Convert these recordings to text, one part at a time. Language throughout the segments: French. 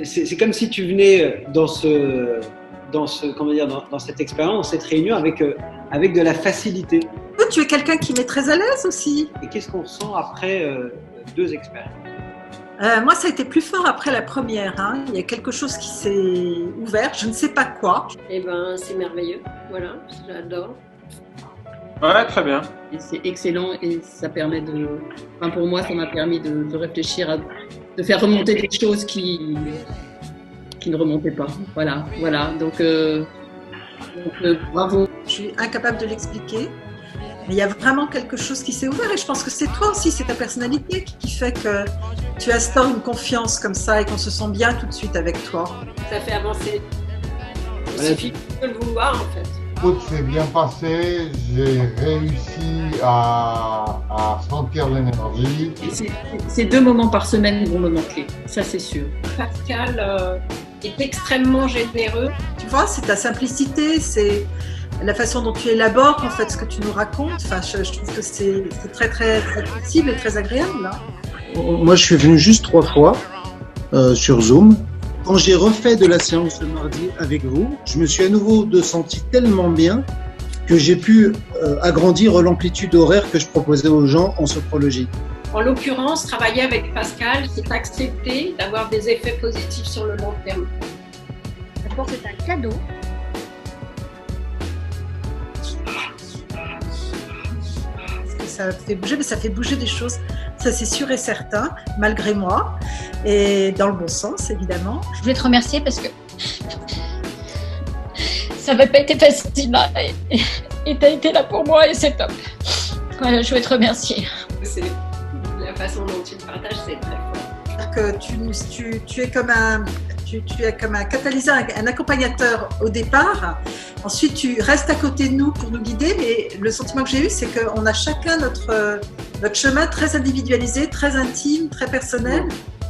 C'est comme si tu venais comment dire, dans cette expérience, dans cette réunion avec de la facilité. Tu es quelqu'un qui m'est très à l'aise aussi. Et qu'est-ce qu'on ressent après 2 expériences? Moi, ça a été plus fort après la première. Hein. Il y a quelque chose qui s'est ouvert, je ne sais pas quoi. Eh ben, c'est merveilleux. Voilà, j'adore. Ouais, très bien. Et c'est excellent et ça permet enfin pour moi, ça m'a permis de réfléchir, de faire remonter des choses qui ne remontaient pas. Voilà. Donc, bravo. Je suis incapable de l'expliquer. Mais il y a vraiment quelque chose qui s'est ouvert et je pense que c'est toi aussi, c'est ta personnalité qui fait que tu instaures une confiance comme ça et qu'on se sent bien tout de suite avec toi. Ça fait avancer. Il suffit de le vouloir en fait. Tout s'est bien passé, j'ai réussi à sentir l'énergie. Ces 2 moments par semaine vont me manquer, ça c'est sûr. Pascal est extrêmement généreux. Tu vois, c'est ta simplicité, c'est la façon dont tu élabores en fait ce que tu nous racontes. Enfin, je trouve que c'est très très accessible et très agréable. Hein. Moi, je suis venu juste 3 fois sur Zoom. Quand j'ai refait de la séance le mardi avec vous, je me suis à nouveau senti tellement bien que j'ai pu agrandir l'amplitude horaire que je proposais aux gens en sophrologie. En l'occurrence, travailler avec Pascal, c'est accepter d'avoir des effets positifs sur le long terme. D'abord, c'est un cadeau. Ça fait bouger, mais ça fait bouger des choses, ça c'est sûr et certain, malgré moi, et dans le bon sens évidemment. Je voulais te remercier parce que ça n'avait pas été facile et tu as été là pour moi et c'est top. Voilà, je voulais te remercier. C'est la façon dont tu le partages, c'est très fort. Que tu es comme un catalyseur, un accompagnateur au départ. Ensuite, tu restes à côté de nous pour nous guider, mais le sentiment que j'ai eu, c'est qu'on a chacun notre chemin très individualisé, très intime, très personnel.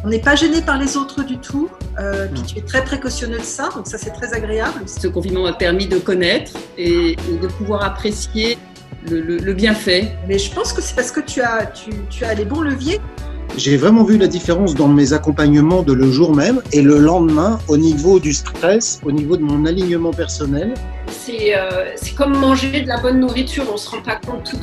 On n'est pas gêné par les autres du tout, puis tu es très précautionneux de ça, donc ça c'est très agréable. Ce confinement m'a permis de connaître et de pouvoir apprécier le bienfait. Mais je pense que c'est parce que tu as les bons leviers. J'ai vraiment vu la différence dans mes accompagnements de le jour même et le lendemain au niveau du stress, au niveau de mon alignement personnel. C'est comme manger de la bonne nourriture, on ne se rend pas compte tout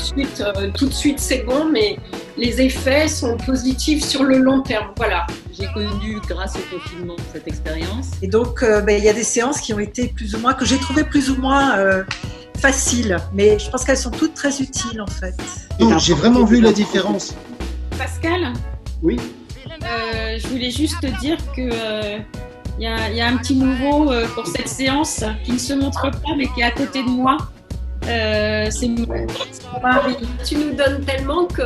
de suite c'est bon, mais les effets sont positifs sur le long terme. Voilà. J'ai connu grâce au confinement cette expérience. Et donc il y a des séances qui ont été plus ou moins, que j'ai trouvées plus ou moins faciles, mais je pense qu'elles sont toutes très utiles en fait. Donc j'ai vraiment vu la différence. Pascal ? Oui. Je voulais juste te dire que y a un petit nouveau pour cette séance qui ne se montre pas mais qui est à côté de moi. C'est mon mari. Tu nous donnes tellement que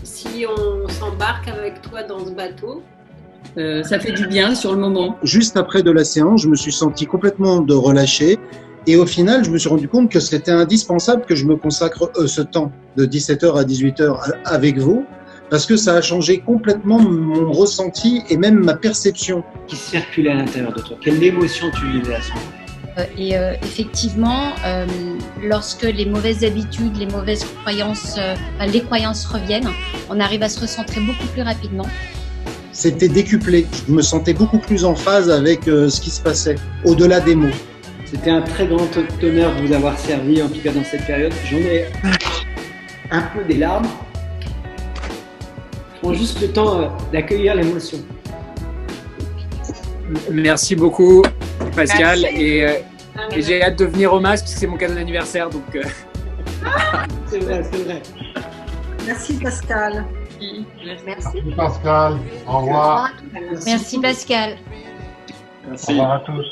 si on s'embarque avec toi dans ce bateau, ça fait du bien sur le moment. Juste après de la séance, je me suis senti complètement relâché. Et au final, je me suis rendu compte que c'était indispensable que je me consacre ce temps de 17h à 18h avec vous. Parce que ça a changé complètement mon ressenti et même ma perception. Qui circulait à l'intérieur de toi? Quelle émotion tu vivais à ce moment? Et effectivement, lorsque les mauvaises habitudes, les mauvaises croyances, les croyances reviennent, on arrive à se recentrer beaucoup plus rapidement. C'était décuplé. Je me sentais beaucoup plus en phase avec ce qui se passait, au-delà des mots. C'était un très grand honneur de vous avoir servi, en tout cas dans cette période. J'en ai un peu des larmes. Prends juste le temps d'accueillir l'émotion. Merci beaucoup, Pascal. Et j'ai hâte de venir au masque parce que c'est mon cadeau d'anniversaire. Donc, C'est vrai, c'est vrai. Merci Pascal. Merci. Merci Pascal, au revoir. Merci Pascal. Merci. Au revoir à tous.